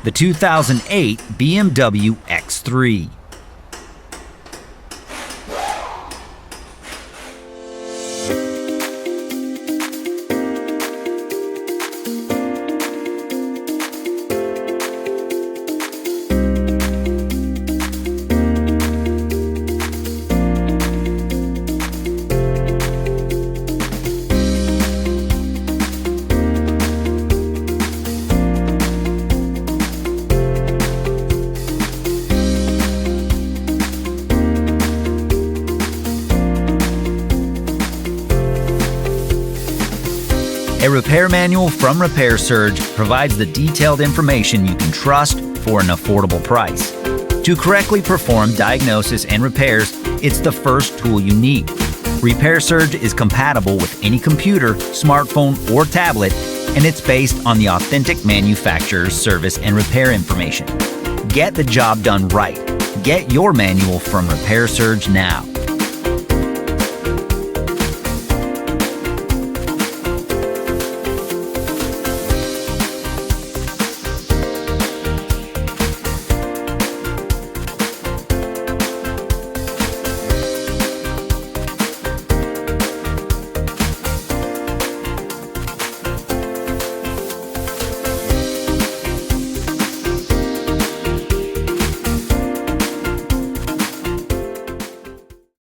the 2008 BMW X3. A repair manual from Repair Surge provides the detailed information you can trust for an affordable price. To correctly perform diagnosis and repairs, it's the first tool you need. Repair Surge is compatible with any computer, smartphone, or tablet, and it's based on the authentic manufacturer's service and repair information. Get the job done right. Get your manual from Repair Surge now.